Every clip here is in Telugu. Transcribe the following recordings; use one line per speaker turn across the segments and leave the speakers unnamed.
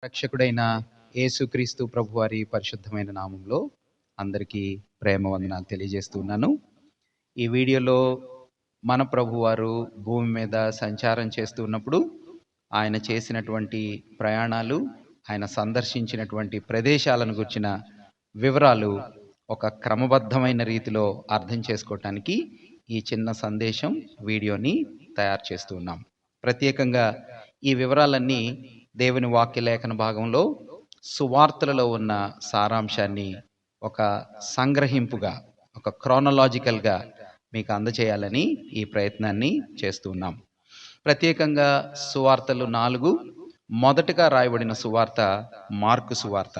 రక్షకుడైన యేసుక్రీస్తు ప్రభువారి పరిశుద్ధమైన నామంలో అందరికీ ప్రేమ వందనాలు తెలియజేస్తున్నాను. ఈ వీడియోలో మన ప్రభువారు భూమి మీద సంచారం చేస్తున్నప్పుడు ఆయన చేసినటువంటి ప్రయాణాలు, ఆయన సందర్శించినటువంటి ప్రదేశాలను గుర్చిన వివరాలు ఒక క్రమబద్ధమైన రీతిలో అర్థం చేసుకోవటానికి ఈ చిన్న సందేశం వీడియోని తయారు చేస్తూ ఉన్నాం. ప్రత్యేకంగా ఈ వివరాలన్నీ దేవుని వాక్య లేఖన భాగంలో సువార్తలలో ఉన్న సారాంశాన్ని ఒక సంగ్రహింపుగా, ఒక క్రోనలాజికల్గా మీకు అందచేయాలని ఈ ప్రయత్నాన్ని చేస్తూ ఉన్నాం. ప్రత్యేకంగా సువార్తలు 4. మొదటగా రాయబడిన సువార్త మార్కు సువార్త.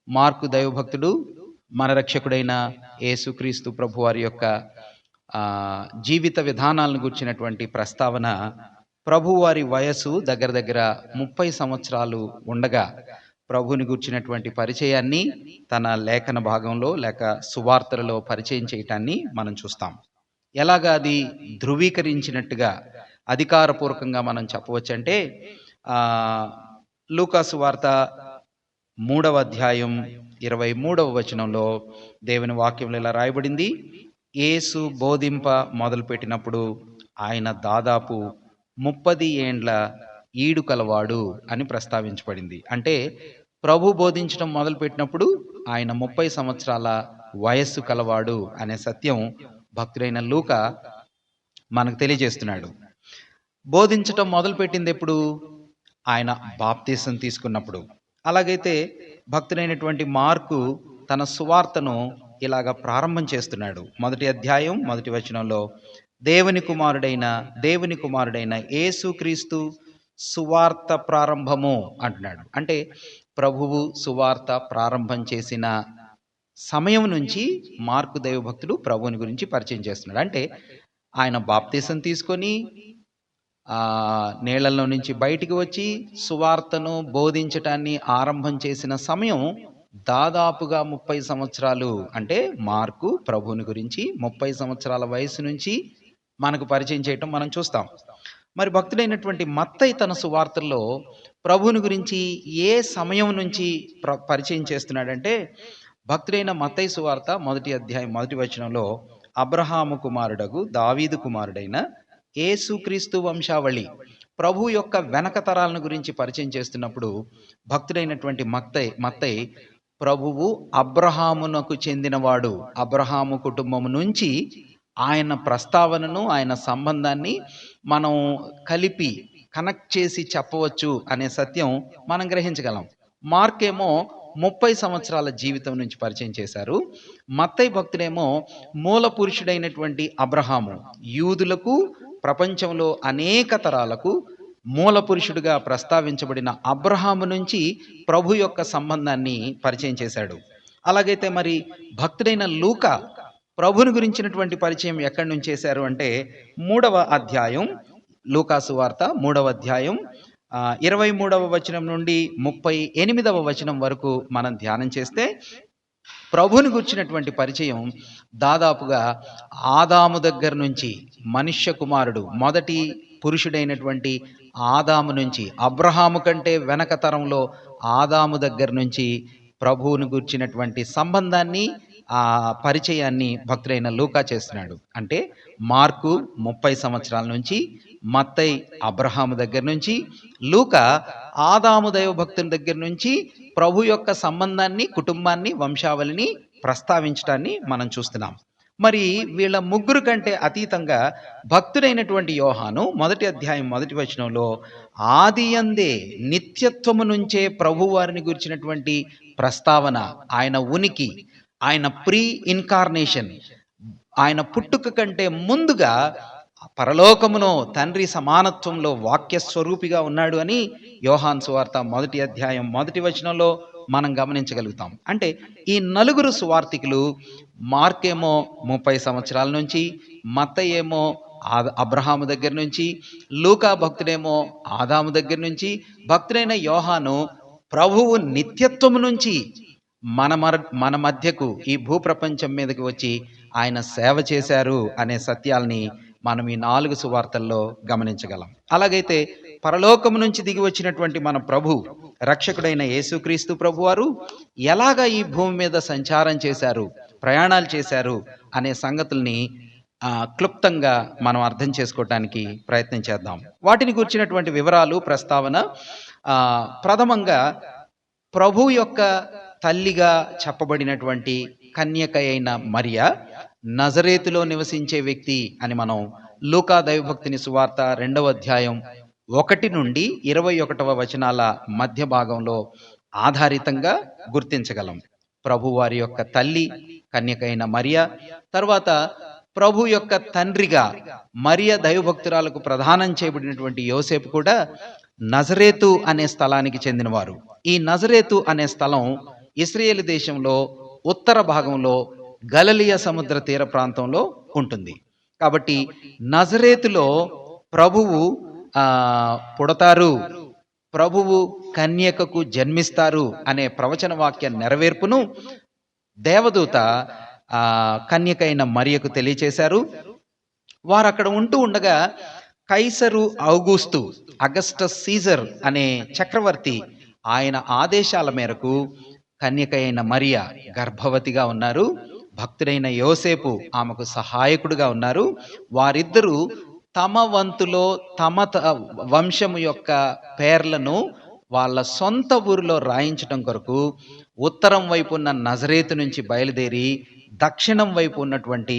మార్కు దైవభక్తుడు, మన రక్షకుడైన యేసుక్రీస్తు ప్రభువారి యొక్క జీవిత విధానాలను గుర్చినటువంటి ప్రస్తావన. ప్రభువారి వయస్సు దగ్గర దగ్గర 30 సంవత్సరాలు ఉండగా ప్రభుని గుర్చినటువంటి పరిచయాన్ని తన లేఖన భాగంలో లేక సువార్తలలో పరిచయం చేయటాన్ని మనం చూస్తాం. ఎలాగా అది ధృవీకరించినట్టుగా అధికారపూర్వకంగా మనం చెప్పవచ్చంటే లూకా సువార్త 3వ అధ్యాయం 23వ వచనంలో దేవుని వాక్యంలో ఇలా రాయబడింది. యేసు బోధింప మొదలుపెట్టినప్పుడు ఆయన దాదాపు 30 ఏండ్ల ఈడు కలవాడు అని ప్రస్తావించబడింది. అంటే ప్రభు బోధించడం మొదలుపెట్టినప్పుడు ఆయన 30 సంవత్సరాల వయస్సు కలవాడు అనే సత్యం భక్తుడైన లూకా మనకు తెలియజేస్తున్నాడు. బోధించటం మొదలుపెట్టింది ఎప్పుడు? ఆయన బాప్తీసం తీసుకున్నప్పుడు. అలాగైతే భక్తుడైనటువంటి మార్కు తన సువార్తను ఇలాగ ప్రారంభం చేస్తున్నాడు. 1వ అధ్యాయం 1వ వచనంలో దేవుని కుమారుడైన యేసుక్రీస్తు సువార్త ప్రారంభము అంటున్నాడు. అంటే ప్రభువు సువార్త ప్రారంభం చేసిన సమయం నుంచి మార్కు దైవభక్తుడు ప్రభువుని గురించి పరిచయం చేస్తున్నాడు. అంటే ఆయన బాప్తీసం తీసుకొని నీళ్లలో నుంచి బయటికి వచ్చి సువార్తను బోధించటాన్ని ఆరంభం చేసిన సమయం దాదాపుగా 30 సంవత్సరాలు. అంటే మార్కు ప్రభువుని గురించి 30 సంవత్సరాల వయసు నుంచి మనకు పరిచయం చేయటం మనం చూస్తాం. మరి భక్తుడైనటువంటి మత్తయి తన సువార్తల్లో ప్రభువుని గురించి ఏ సమయం నుంచి పరిచయం చేస్తున్నాడంటే, భక్తుడైన మత్తయి సువార్త 1వ అధ్యాయం 1వ వచనంలో అబ్రహాము కుమారుడగు దావీదు కుమారుడైన యేసుక్రీస్తు వంశావళి ప్రభు యొక్క వెనక తరాలను గురించి పరిచయం చేస్తున్నప్పుడు భక్తుడైనటువంటి మత్తయి ప్రభువు అబ్రహామునకు చెందినవాడు, అబ్రహాము కుటుంబము నుంచి ఆయన ప్రస్తావనను, ఆయన సంబంధాన్ని మనం కలిపి కనెక్ట్ చేసి చెప్పవచ్చు అనే సత్యం మనం గ్రహించగలం. మార్కేమో 30 సంవత్సరాల జీవితం నుంచి పరిచయం చేశారు. మత్తయి భక్తుడేమో మూల పురుషుడైనటువంటి అబ్రహాము, యూదులకు ప్రపంచంలో అనేక తరాలకు మూల పురుషుడిగా ప్రస్తావించబడిన అబ్రహాము నుంచి ప్రభు యొక్క సంబంధాన్ని పరిచయం చేశాడు. అలాగైతే మరి భక్తుడైన లూకా ప్రభుని గురించినటువంటి పరిచయం ఎక్కడి నుంచి చేశారు అంటే 3వ అధ్యాయం లూకా సువార్త 3వ అధ్యాయం 23వ వచనం నుండి 38వ వచనం వరకు మనం ధ్యానం చేస్తే ప్రభుని గుర్చినటువంటి పరిచయం దాదాపుగా ఆదాము దగ్గర నుంచి, మనుష్య కుమారుడు మొదటి పురుషుడైనటువంటి ఆదాము నుంచి, అబ్రహాము కంటే వెనక తరంలో ఆదాము దగ్గర నుంచి ప్రభువును గుర్చినటువంటి సంబంధాన్ని, ఆ పరిచయాన్ని భక్తుడైన లూకా చేస్తున్నాడు. అంటే మార్కు 30 సంవత్సరాల నుంచి, మత్తయి అబ్రహాము దగ్గర నుంచి, లూకా ఆదాము దైవ భక్తుల దగ్గర నుంచి ప్రభు యొక్క సంబంధాన్ని, కుటుంబాన్ని, వంశావళిని ప్రస్తావించడాన్ని మనం చూస్తున్నాం. మరి వీళ్ళ ముగ్గురు కంటే అతీతంగా భక్తుడైనటువంటి యోహాను 1వ అధ్యాయం 1వ వచనంలో ఆదియందే నిత్యత్వము నుంచే ప్రభు వారిని గురించినటువంటి ప్రస్తావన, ఆయన ఉనికి, ఆయన ప్రీ ఇన్కార్నేషన్, ఆయన పుట్టుక కంటే ముందుగా పరలోకమును తండ్రి సమానత్వంలో వాక్య స్వరూపిగా ఉన్నాడు అని యోహాను సువార్త 1వ అధ్యాయం 1వ వచనంలో మనం గమనించగలుగుతాం. అంటే ఈ నలుగురు సువార్తికులు, మార్కేమో 30 సంవత్సరాల నుంచి, మత్తయి ఏమో అబ్రహాము దగ్గర నుంచి, లూకా భక్తుడేమో ఆదాము దగ్గర నుంచి, భక్తుడైన యోహాను ప్రభువు నిత్యత్వము నుంచి మన మధ్యకు ఈ భూప్రపంచం మీదకి వచ్చి ఆయన సేవ చేశారు అనే సత్యాల్ని మనం ఈ 4 సువార్తల్లో గమనించగలం. అలాగైతే పరలోకము నుంచి దిగి వచ్చినటువంటి మన ప్రభు, రక్షకుడైన యేసుక్రీస్తు ప్రభువారు ఎలాగా ఈ భూమి మీద సంచారం చేశారు, ప్రయాణాలు చేశారు అనే సంగతుల్ని క్లుప్తంగా మనం అర్థం చేసుకోవటానికి ప్రయత్నం చేద్దాం. వాటిని గురించినటువంటి వివరాలు, ప్రస్తావన. ప్రథమంగా ప్రభు యొక్క తల్లిగా చెప్పబడినటువంటి కన్యక అయిన మరియ నజరేతులో నివసించే వ్యక్తి అని మనం లూకా దైవభక్తిని సువార్త 2వ అధ్యాయం 1 నుండి 21వ వచనాల మధ్య భాగంలో ఆధారితంగా గుర్తించగలం. ప్రభు వారి యొక్క తల్లి కన్యక అయిన మరియ, తర్వాత ప్రభు యొక్క తండ్రిగా మరియ దైవభక్తురాలకు ప్రదానం చేయబడినటువంటి యోసేపు కూడా నజరేతు అనే స్థలానికి చెందినవారు. ఈ నజరేతు అనే స్థలం ఇశ్రాయేలు దేశంలో ఉత్తర భాగంలో గలిలయ సముద్ర తీర ప్రాంతంలో ఉంటుంది. కాబట్టి నజరేతులో ప్రభువు పుడతారు, ప్రభువు కన్యకకు జన్మిస్తారు అనే ప్రవచన వాక్య నెరవేర్పును దేవదూత కన్యకైన మరియకు తెలియచేశారు. వారు అక్కడ ఉంటూ ఉండగా కైసరు ఔగుస్తు, అగస్టస్ సీజర్ అనే చక్రవర్తి, ఆయన ఆదేశాల మేరకు కన్యకైన మరియ గర్భవతిగా ఉన్నారు. భక్తుడైన యోసేపు ఆమెకు సహాయకుడుగా ఉన్నారు. వారిద్దరూ తమ వంతులో తమ వంశము యొక్క పేర్లను వాళ్ళ సొంత ఊరిలో రాయించడం కొరకు ఉత్తరం వైపు ఉన్న నజరేతు నుంచి బయలుదేరి దక్షిణం వైపు ఉన్నటువంటి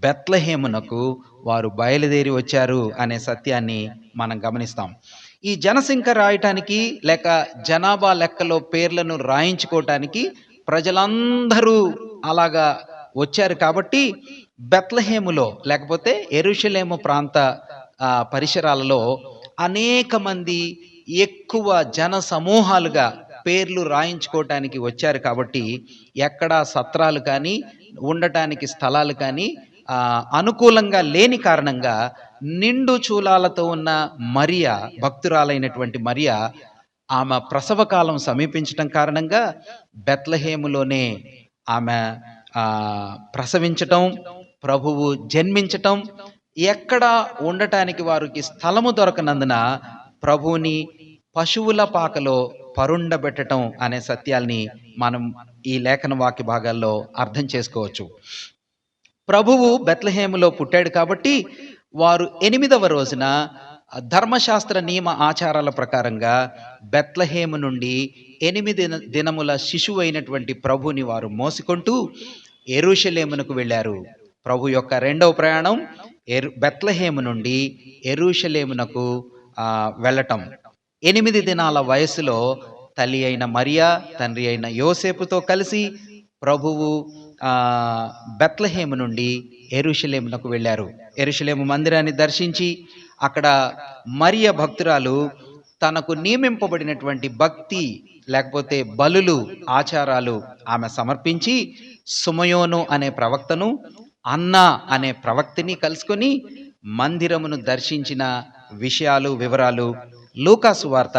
బెత్లెహేమునకు వారు బయలుదేరి వచ్చారు అనే సత్యాన్ని మనం గమనిస్తాం. ఈ జనసంఖ్య రాయటానికి లేక జనాభా లెక్కలో పేర్లను రాయించుకోవటానికి ప్రజలందరూ అలాగా వచ్చారు. కాబట్టి బెత్లెహేములో లేకపోతే యెరూషలేము ప్రాంత పరిసరాలలో అనేక మంది ఎక్కువ జన సమూహాలుగా పేర్లు రాయించుకోవటానికి వచ్చారు. కాబట్టి ఎక్కడా సత్రాలు కానీ ఉండటానికి స్థలాలు కానీ అనుకూలంగా లేని కారణంగా నిండు చూలాలతో ఉన్న మరియ, భక్తురాలైనటువంటి మరియ, ఆమె ప్రసవ కాలం సమీపించటం కారణంగా బెత్లెహేములోనే ఆమె ప్రసవించటం, ప్రభువు జన్మించటం, ఎక్కడ ఉండటానికి వారికి స్థలము దొరకనందున ప్రభువుని పశువుల పాకలో పరుండబెట్టడం అనే సత్యాల్ని మనం ఈ లేఖన వాక్య భాగాల్లో అర్థం చేసుకోవచ్చు. ప్రభువు బెత్లెహేములో పుట్టాడు కాబట్టి వారు 8వ రోజున ధర్మశాస్త్ర నియమ ఆచారాల ప్రకారంగా బెత్లెహేము నుండి 8 దినముల శిశువు అయినటువంటి ప్రభుని వారు మోసుకుంటూ యెరూషలేమునకు వెళ్ళారు. ప్రభు యొక్క 2వ ప్రయాణం బెత్లెహేము నుండి యెరూషలేమునకు వెళ్ళటం. 8 దినాల వయసులో తల్లి అయిన మరియా, తండ్రి అయిన యోసేపుతో కలిసి ప్రభువు బెత్లెహేము నుండి యెరూషలేమునకు వెళ్ళారు. యెరూషలేము మందిరాన్ని దర్శించి అక్కడ మరియ భక్తురాలు తనకు నియమింపబడినటువంటి భక్తి లేకపోతే బలులు, ఆచారాలు ఆమె సమర్పించి సుమయోను అనే ప్రవక్తను, అన్నా అనే ప్రవక్తని కలుసుకొని మందిరమును దర్శించిన విషయాలు, వివరాలు లూకా సువార్త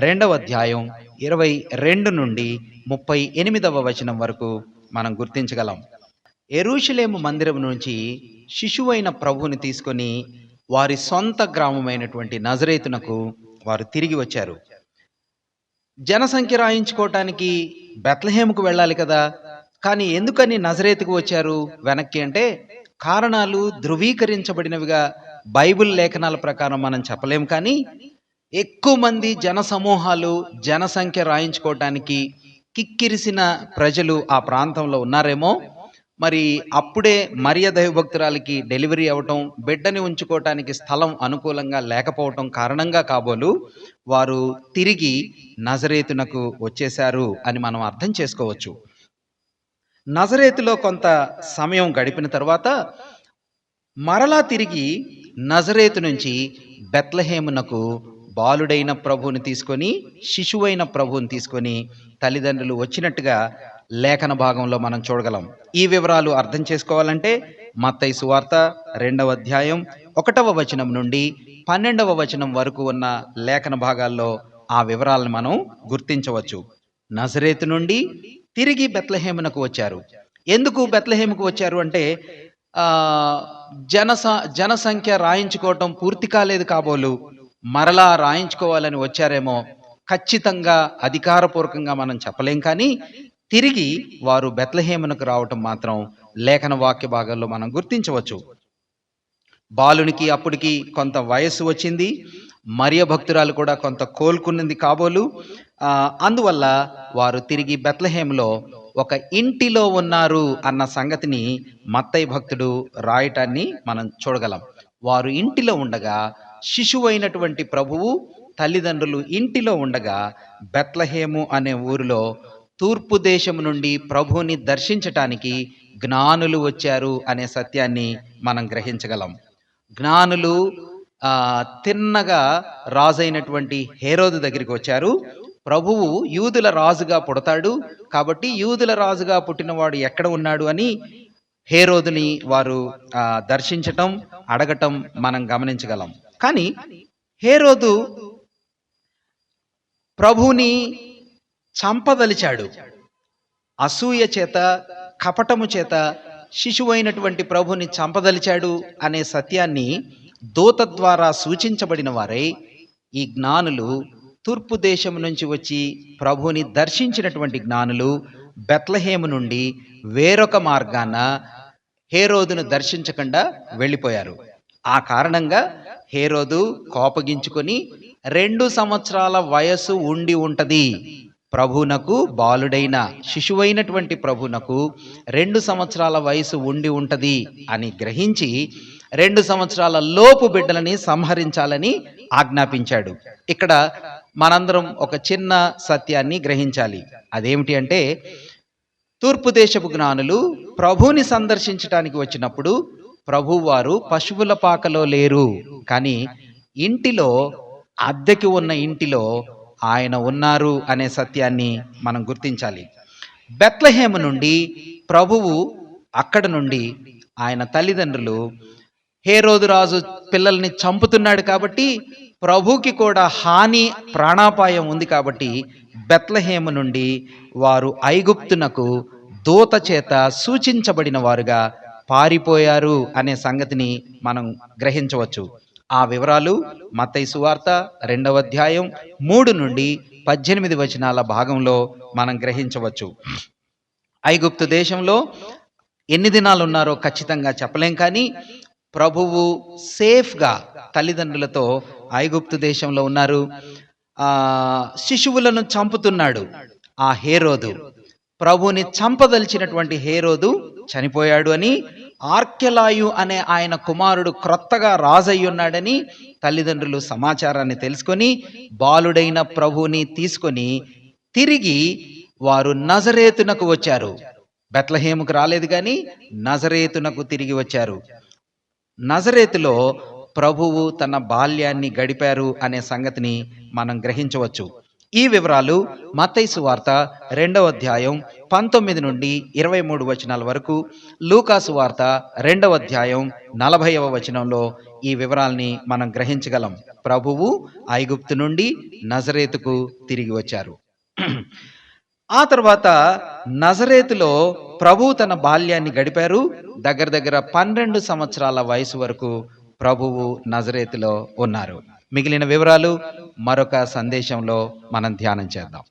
2వ అధ్యాయం 22 నుండి 38వ వచనం వరకు మనం గుర్తించగలం. యెరూషలేము మందిరం నుంచి శిశువైన ప్రభువుని తీసుకొని వారి సొంత గ్రామమైనటువంటి నజరేతునకు వారు తిరిగి వచ్చారు. జనసంఖ్య రాయించుకోవటానికి బెత్లెహేముకు వెళ్ళాలి కదా, కానీ ఎందుకని నజరేతుకు వచ్చారు వెనక్కి అంటే కారణాలు ధృవీకరించబడినవిగా బైబిల్ లేఖనాల ప్రకారం మనం చెప్పలేం. కానీ ఎక్కువ మంది జన సమూహాలు, జనసంఖ్య రాయించుకోవటానికి కిక్కిరిసిన ప్రజలు ఆ ప్రాంతంలో ఉన్నారేమో. మరి అప్పుడే మరియ దైవభక్తురాలికి డెలివరీ అవ్వటం, బిడ్డని ఉంచుకోవటానికి స్థలం అనుకూలంగా లేకపోవటం కారణంగా కాబోలు వారు తిరిగి నజరేతునకు వచ్చేశారు అని మనం అర్థం చేసుకోవచ్చు. నజరేతులో కొంత సమయం గడిపిన తర్వాత మరలా తిరిగి నజరేతు నుంచి బెత్లెహేమునకు బాలుడైన ప్రభువుని తీసుకొని, శిశువైన ప్రభువుని తీసుకొని తల్లిదండ్రులు వచ్చినట్టుగా లేఖన భాగంలో మనం చూడగలం. ఈ వివరాలు అర్థం చేసుకోవాలంటే మత్తయి సువార్త 2వ అధ్యాయం 1వ వచనం నుండి 12వ వచనం వరకు ఉన్న లేఖన భాగాల్లో ఆ వివరాలను మనం గుర్తించవచ్చు. నజరేతు నుండి తిరిగి బెత్లెహేమునకు వచ్చారు. ఎందుకు బెత్లెహేముకు వచ్చారు అంటే జనసంఖ్య రాయించుకోవటం పూర్తి కాలేదు కాబోలు. మరలా రాయించుకోవాలని వచ్చారేమో, ఖచ్చితంగా అధికారపూర్వకంగా మనం చెప్పలేం. కానీ తిరిగి వారు బెత్లెహేమునకు రావటం మాత్రం లేఖన వాక్య భాగాల్లో మనం గుర్తించవచ్చు. బాలునికి అప్పటికి కొంత వయస్సు వచ్చింది. మరియ భక్తురాలు కూడా కొంత కోలుకున్నది కాబోలు. అందువల్ల వారు తిరిగి బెత్లెహేములో ఒక ఇంటిలో ఉన్నారు అన్న సంగతిని మత్తయి భక్తుడు రాయటాన్ని మనం చూడగలం. వారు ఇంటిలో ఉండగా, శిశువైనటువంటి ప్రభువు తల్లిదండ్రులు ఇంటిలో ఉండగా, బెత్లెహేము అనే ఊరిలో తూర్పు దేశం నుండి ప్రభువుని దర్శించటానికి జ్ఞానులు వచ్చారు అనే సత్యాన్ని మనం గ్రహించగలం. జ్ఞానులు తిన్నగా రాజైనటువంటి హేరోదు దగ్గరికి వచ్చారు. ప్రభువు యూదుల రాజుగా పుడతాడు కాబట్టి యూదుల రాజుగా పుట్టినవాడు ఎక్కడ ఉన్నాడు అని హేరోదుని వారు దర్శించటం, అడగటం మనం గమనించగలం. కానీ హేరోదు ప్రభువుని చంపదలిచాడు. అసూయ చేత, కపటము చేత శిశువైనటువంటి ప్రభుని చంపదలిచాడు అనే సత్యాన్ని దూత ద్వారా సూచించబడిన వారై ఈ జ్ఞానులు, తూర్పు దేశం నుంచి వచ్చి ప్రభుని దర్శించినటువంటి జ్ఞానులు బెత్లెహేము నుండి వేరొక మార్గాన హేరోదును దర్శించకుండా వెళ్ళిపోయారు. ఆ కారణంగా హేరోదు కోపగించుకొని 2 సంవత్సరాల వయస్సు ఉండి ఉంటది ప్రభునకు, బాలుడైన శిశువైనటువంటి ప్రభునకు 2 సంవత్సరాల వయసు ఉండి ఉంటది అని గ్రహించి 2 సంవత్సరాల లోపు బిడ్డలని సంహరించాలని ఆజ్ఞాపించాడు. ఇక్కడ మనందరం ఒక చిన్న సత్యాన్ని గ్రహించాలి. అదేమిటి అంటే, తూర్పు దేశపు జ్ఞానులు ప్రభువుని సందర్శించటానికి వచ్చినప్పుడు ప్రభువారు పశువుల పాకలో లేరు, కానీ ఇంటిలో, అద్దెకి ఉన్న ఇంటిలో ఆయన ఉన్నారు అనే సత్యాన్ని మనం గుర్తించాలి. బెత్లెహేము నుండి ప్రభువు, అక్కడ నుండి ఆయన తల్లిదండ్రులు, హేరోదు రాజు పిల్లల్ని చంపుతున్నాడు కాబట్టి ప్రభుకి కూడా హాని, ప్రాణాపాయం ఉంది కాబట్టి బెత్లెహేము నుండి వారు ఐగుప్తునకు దూత చేత సూచించబడిన వారుగా పారిపోయారు అనే సంగతిని మనం గ్రహించవచ్చు. ఆ వివరాలు మత్తయి సువార్త 2వ అధ్యాయం 3 నుండి 18 వచనాల భాగంలో మనం గ్రహించవచ్చు. ఐగుప్తు దేశంలో ఎన్ని దినాలు ఉన్నారో ఖచ్చితంగా చెప్పలేం, కానీ ప్రభువు సేఫ్గా తల్లిదండ్రులతో ఐగుప్తు దేశంలో ఉన్నారు. శిశువులను చంపుతున్నాడు ఆ హేరోదు. ప్రభుని చంపదలిచినటువంటి హేరోదు చనిపోయాడు అని, ఆర్కెలాయు అనే ఆయన కుమారుడు క్రొత్తగా రాజయ్యున్నాడని తల్లిదండ్రులు సమాచారాన్ని తెలుసుకొని బాలుడైన ప్రభుని తీసుకొని తిరిగి వారు నజరేతునకు వచ్చారు. బెత్లెహేముకు రాలేదు, కానీ నజరేతునకు తిరిగి వచ్చారు. నజరేతులో ప్రభువు తన బాల్యాన్ని గడిపారు అనే సంగతిని మనం గ్రహించవచ్చు. ఈ వివరాలు మత్తయి సువార్త 2వ అధ్యాయం 19 నుండి 23 వచనాల వరకు, లూకా సువార్త 2వ అధ్యాయం 40వ వచనంలో ఈ వివరాల్ని మనం గ్రహించగలం. ప్రభువు ఐగుప్తు నుండి నజరేతుకు తిరిగి వచ్చారు. ఆ తర్వాత నజరేతులో ప్రభువు తన బాల్యాన్ని గడిపారు. దగ్గర 12 సంవత్సరాల వయసు వరకు ప్రభువు నజరేతులో ఉన్నారు. మిగిలిన వివరాలు మరొక సందేశంలో మనం ధ్యానం చేద్దాం.